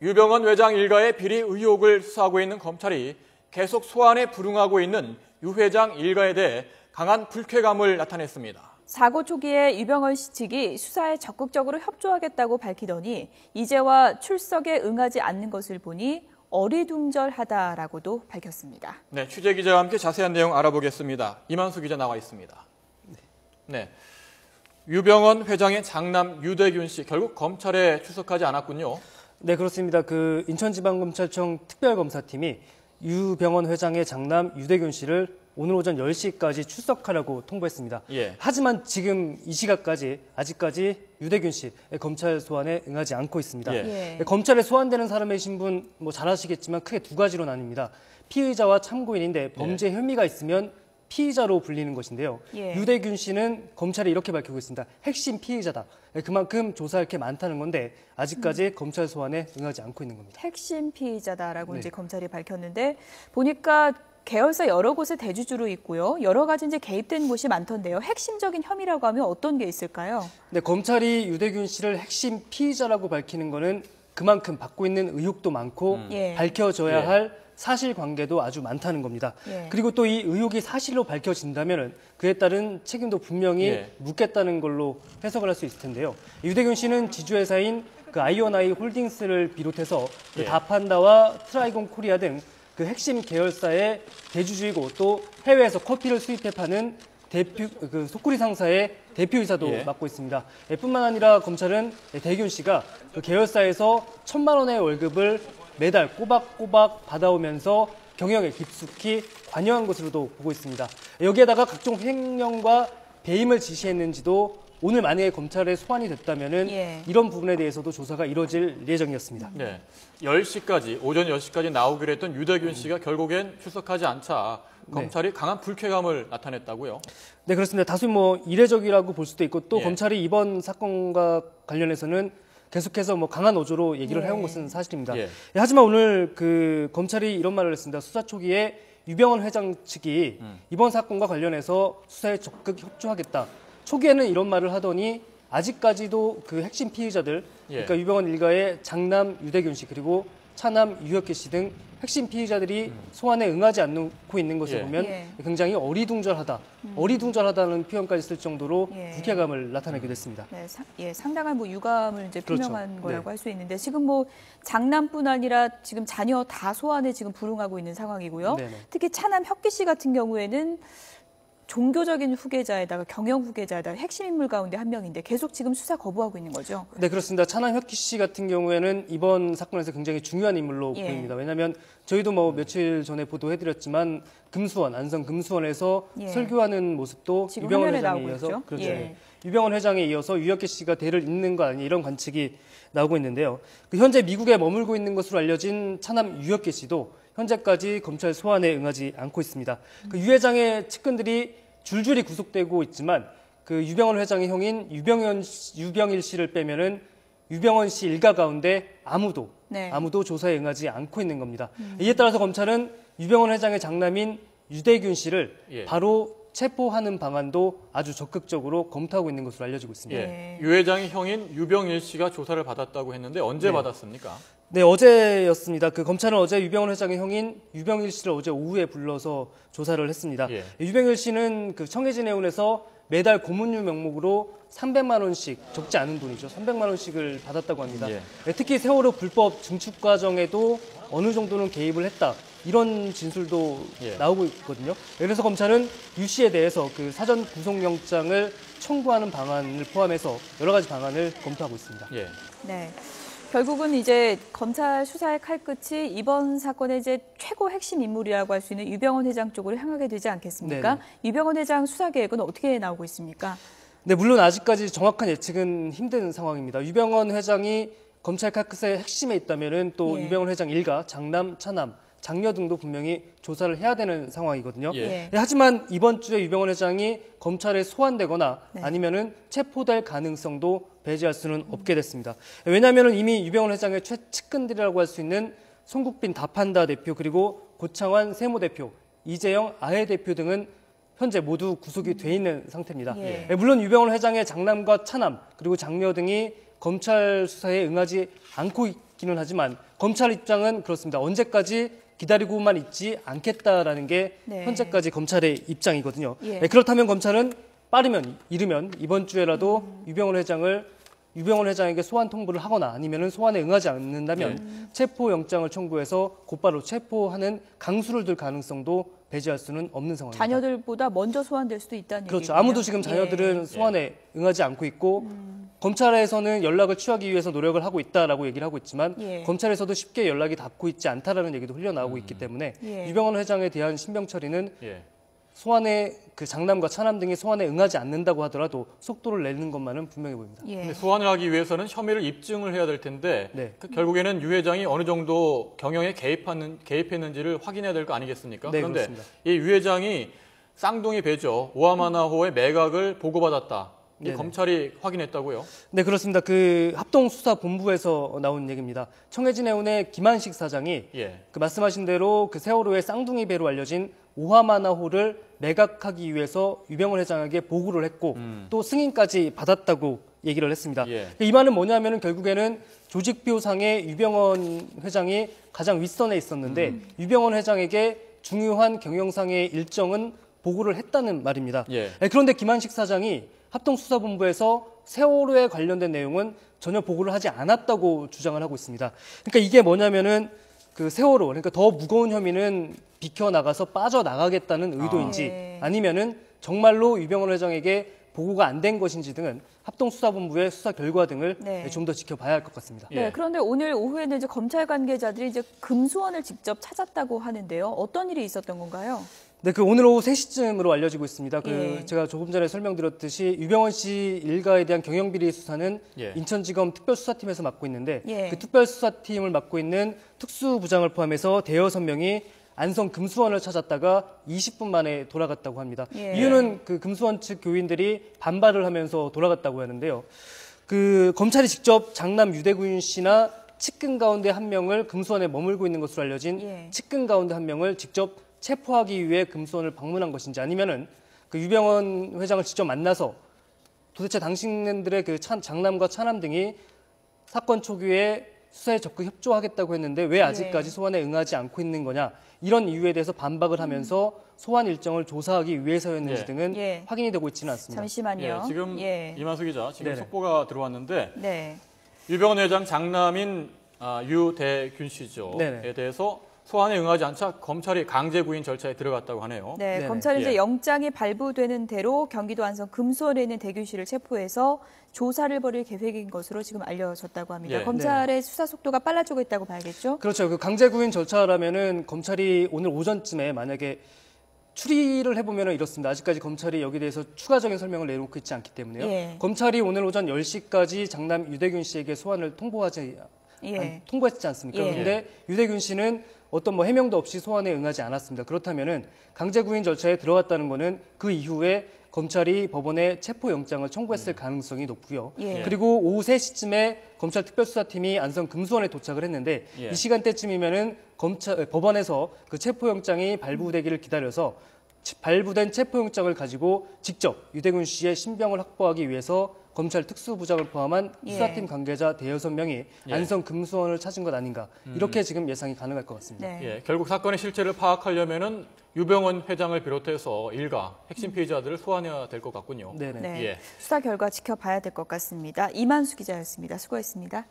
유병헌 회장 일가의 비리 의혹을 수사하고 있는 검찰이 계속 소환에 불응하고 있는 유 회장 일가에 대해 강한 불쾌감을 나타냈습니다. 사고 초기에 유병헌 씨 측이 수사에 적극적으로 협조하겠다고 밝히더니 이제와 출석에 응하지 않는 것을 보니 어리둥절하다라고도 밝혔습니다. 네, 취재기자와 함께 자세한 내용 알아보겠습니다. 이만수 기자 나와 있습니다. 네, 유병헌 회장의 장남 유대균 씨 결국 검찰에 출석하지 않았군요. 네, 그렇습니다. 인천지방검찰청 특별검사팀이 유병헌 회장의 장남 유대균 씨를 오늘 오전 10시까지 출석하라고 통보했습니다. 예. 하지만 지금 이 시각까지 아직까지 유대균 씨 검찰 소환에 응하지 않고 있습니다. 예. 검찰에 소환되는 사람의 신분 잘 아시겠지만 크게 두 가지로 나뉩니다. 피의자와 참고인인데 범죄 혐의가 있으면 피의자로 불리는 것인데요. 유대균 씨는 검찰이 이렇게 밝히고 있습니다. 핵심 피의자다. 그만큼 조사할 게 많다는 건데 아직까지 검찰 소환에 응하지 않고 있는 겁니다. 핵심 피의자다라고 이제 검찰이 밝혔는데 보니까 계열사 여러 곳에 대주주로 있고요. 여러 가지 이제 개입된 곳이 많던데요. 핵심적인 혐의라고 하면 어떤 게 있을까요? 네, 검찰이 유대균 씨를 핵심 피의자라고 밝히는 거는 그만큼 받고 있는 의혹도 많고 밝혀져야 할 사실관계도 아주 많다는 겁니다. 그리고 또 이 의혹이 사실로 밝혀진다면 그에 따른 책임도 분명히 묻겠다는 걸로 해석을 할 수 있을 텐데요. 유대균 씨는 지주회사인 아이오나이 홀딩스를 비롯해서 다판다와 트라이곤 코리아 등 핵심 계열사의 대주주이고 또 해외에서 커피를 수입해 파는 소쿠리 상사의 대표이사도 맡고 있습니다. 뿐만 아니라 검찰은 대균 씨가 계열사에서 1,000만 원의 월급을 매달 꼬박꼬박 받아오면서 경영에 깊숙이 관여한 것으로도 보고 있습니다. 여기에다가 각종 횡령과 배임을 지시했는지도 오늘 만약에 검찰에 소환이 됐다면 이런 부분에 대해서도 조사가 이뤄질 예정이었습니다. 네, 10시까지, 오전 10시까지 나오기로 했던 유대균 씨가 결국엔 출석하지 않자 검찰이 강한 불쾌감을 나타냈다고요? 네, 그렇습니다. 다소 이례적이라고 볼 수도 있고 또 검찰이 이번 사건과 관련해서는 계속해서 강한 어조로 얘기를 해온 것은 사실입니다. 하지만 오늘 검찰이 이런 말을 했습니다. 수사 초기에 유병헌 회장 측이 이번 사건과 관련해서 수사에 적극 협조하겠다. 초기에는 이런 말을 하더니 아직까지도 핵심 피의자들, 그러니까 유병헌 일가의 장남 유대균 씨 그리고 차남 유혁기 씨 등 핵심 피의자들이 소환에 응하지 않고 있는 것을 보면 굉장히 어리둥절하다. 어리둥절하다는 표현까지 쓸 정도로 불쾌감을 나타내게 됐습니다. 네, 상당한 유감을 이제 표명한 거라고 할 수 있는데 지금 장남뿐 아니라 지금 자녀 다 소환에 지금 불응하고 있는 상황이고요. 특히 차남 혁기 씨 같은 경우에는 종교적인 후계자에다가 경영 후계자에다가 핵심 인물 가운데 한 명인데 계속 지금 수사 거부하고 있는 거죠? 네, 그렇습니다. 차남 혁기 씨 같은 경우에는 이번 사건에서 굉장히 중요한 인물로 보입니다. 왜냐하면 저희도 며칠 전에 보도해드렸지만 안성 금수원에서 설교하는 모습도 유병헌 회장에 이어서 유병헌 회장에 이어서 유혁기 씨가 대를 잇는 거 아니냐 이런 관측이 나오고 있는데요. 현재 미국에 머물고 있는 것으로 알려진 차남 유혁기 씨도 현재까지 검찰 소환에 응하지 않고 있습니다. 유 회장의 측근들이 줄줄이 구속되고 있지만 유병헌 회장의 형인 유병일 씨를 빼면은 유병헌 씨 일가 가운데 아무도 조사에 응하지 않고 있는 겁니다. 이에 따라서 검찰은 유병헌 회장의 장남인 유대균 씨를 바로 체포하는 방안도 아주 적극적으로 검토하고 있는 것으로 알려지고 있습니다. 유 회장의 형인 유병일 씨가 조사를 받았다고 했는데 언제 받았습니까? 네, 어제였습니다. 검찰은 어제 유병헌 회장의 형인 유병일 씨를 어제 오후에 불러서 조사를 했습니다. 유병일 씨는 청해진 해운에서 매달 고문료 명목으로 300만 원씩, 적지 않은 돈이죠. 300만 원씩을 받았다고 합니다. 특히 세월호 불법 증축 과정에도 어느 정도는 개입을 했다. 이런 진술도 나오고 있거든요. 그래서 검찰은 유 씨에 대해서 사전 구속영장을 청구하는 방안을 포함해서 여러 가지 방안을 검토하고 있습니다. 네. 결국은 이제 검찰 수사의 칼끝이 이번 사건의 이제 최고 핵심 인물이라고 할 수 있는 유병헌 회장 쪽으로 향하게 되지 않겠습니까? 유병헌 회장 수사 계획은 어떻게 나오고 있습니까? 네, 물론 아직까지 정확한 예측은 힘든 상황입니다. 유병헌 회장이 검찰 칼끝의 핵심에 있다면은 또 유병헌 회장 일가, 장남, 차남, 장녀 등도 분명히 조사를 해야 되는 상황이거든요. 하지만 이번 주에 유병헌 회장이 검찰에 소환되거나 아니면은 체포될 가능성도 배제할 수는 없게 됐습니다. 왜냐하면 이미 유병헌 회장의 최측근들이라고 할 수 있는 송국빈 다판다 대표 그리고 고창환 세무대표, 이재영 아해 대표 등은 현재 모두 구속이 돼 있는 상태입니다. 물론 유병헌 회장의 장남과 차남 그리고 장녀 등이 검찰 수사에 응하지 않고 있기는 하지만 검찰 입장은 그렇습니다. 언제까지 기다리고만 있지 않겠다라는 게 네. 현재까지 검찰의 입장이거든요. 예. 네, 그렇다면 검찰은 빠르면 이르면 이번 주에라도 유병헌 회장에게 소환 통보를 하거나 아니면은 소환에 응하지 않는다면 체포영장을 청구해서 곧바로 체포하는 강수를 둘 가능성도 배제할 수는 없는 상황입니다. 자녀들보다 먼저 소환될 수도 있다는 얘기죠. 그렇죠. 아무도 지금 자녀들은 소환에 응하지 않고 있고 검찰에서는 연락을 취하기 위해서 노력을 하고 있다라고 얘기를 하고 있지만 검찰에서도 쉽게 연락이 닿고 있지 않다라는 얘기도 흘러나오고 있기 때문에 유병헌 회장에 대한 신병 처리는 소환에 그 장남과 차남 등이 소환에 응하지 않는다고 하더라도 속도를 내는 것만은 분명해 보입니다. 근데 소환을 하기 위해서는 혐의를 입증을 해야 될 텐데 결국에는 유 회장이 어느 정도 경영에 개입했는지를 확인해야 될 거 아니겠습니까? 네, 그런데 그렇습니다. 이 유 회장이 쌍둥이 배죠. 오하마나호의 매각을 보고받았다. 이 검찰이 확인했다고요? 네, 그렇습니다. 그 합동수사본부에서 나온 얘기입니다. 청해진 해운의 김한식 사장이 그 말씀하신 대로 그 세월호의 쌍둥이 배로 알려진 오하마나호를 매각하기 위해서 유병헌 회장에게 보고를 했고 또 승인까지 받았다고 얘기를 했습니다. 이 말은 뭐냐면은 결국에는 조직비호상의 유병헌 회장이 가장 윗선에 있었는데 유병헌 회장에게 중요한 경영상의 일정은 보고를 했다는 말입니다. 그런데 김한식 사장이 합동수사본부에서 세월호에 관련된 내용은 전혀 보고를 하지 않았다고 주장을 하고 있습니다. 그러니까 이게 뭐냐면은 그 세월호, 그러니까 더 무거운 혐의는 비켜나가서 빠져나가겠다는 의도인지 아니면은 정말로 유병헌 회장에게 보고가 안 된 것인지 등은 합동수사본부의 수사 결과 등을 좀 더 지켜봐야 할 것 같습니다. 그런데 오늘 오후에는 이제 검찰 관계자들이 이제 금수원을 직접 찾았다고 하는데요. 어떤 일이 있었던 건가요? 네, 그 오늘 오후 3시쯤으로 알려지고 있습니다. 제가 조금 전에 설명드렸듯이 유병헌 씨 일가에 대한 경영비리 수사는 인천지검 특별수사팀에서 맡고 있는데 그 특별수사팀을 맡고 있는 특수부장을 포함해서 대여섯 명이 안성 금수원을 찾았다가 20분 만에 돌아갔다고 합니다. 이유는 그 금수원 측 교인들이 반발을 하면서 돌아갔다고 하는데요. 그 검찰이 직접 장남 유대군 씨나 측근 가운데 한 명을 금수원에 머물고 있는 것으로 알려진 측근 가운데 한 명을 직접 체포하기 위해 금수원을 방문한 것인지 아니면은 그 유병헌 회장을 직접 만나서 도대체 당신들의 그 장남과 차남 등이 사건 초기에 수사에 적극 협조하겠다고 했는데 왜 아직까지 소환에 응하지 않고 있는 거냐 이런 이유에 대해서 반박을 하면서 소환 일정을 조사하기 위해서였는지 등은 확인이 되고 있지는 않습니다. 잠시만요. 지금 이만수 기자 지금 속보가 들어왔는데 유병헌 회장 장남인 유대균 씨죠에 대해서 소환에 응하지 않자 검찰이 강제 구인 절차에 들어갔다고 하네요. 검찰은 이제 영장이 발부되는 대로 경기도 안성 금수원에 있는 대균 씨를 체포해서 조사를 벌일 계획인 것으로 지금 알려졌다고 합니다. 검찰의 수사 속도가 빨라지고 있다고 봐야겠죠? 그렇죠. 그 강제 구인 절차라면은 검찰이 오늘 오전쯤에 만약에 추리를 해보면 이렇습니다. 아직까지 검찰이 여기에 대해서 추가적인 설명을 내놓고 있지 않기 때문에요. 검찰이 오늘 오전 10시까지 장남 유대균 씨에게 소환을 통보했지 않습니까? 그런데 유대균 씨는 어떤 해명도 없이 소환에 응하지 않았습니다. 그렇다면은 강제 구인 절차에 들어갔다는 것은 그 이후에 검찰이 법원에 체포영장을 청구했을 가능성이 높고요. 그리고 오후 3시쯤에 검찰 특별수사팀이 안성 금수원에 도착을 했는데 이 시간대쯤이면은 법원에서 그 체포영장이 발부되기를 기다려서 발부된 체포영장을 가지고 직접 유대균 씨의 신병을 확보하기 위해서 검찰 특수부장을 포함한 수사팀 관계자 대여섯 명이 안성 금수원을 찾은 것 아닌가 이렇게 지금 예상이 가능할 것 같습니다. 결국 사건의 실체를 파악하려면은 유병헌 회장을 비롯해서 일가 핵심 피해자들을 소환해야 될 것 같군요. 수사 결과 지켜봐야 될 것 같습니다. 이만수 기자였습니다. 수고했습니다.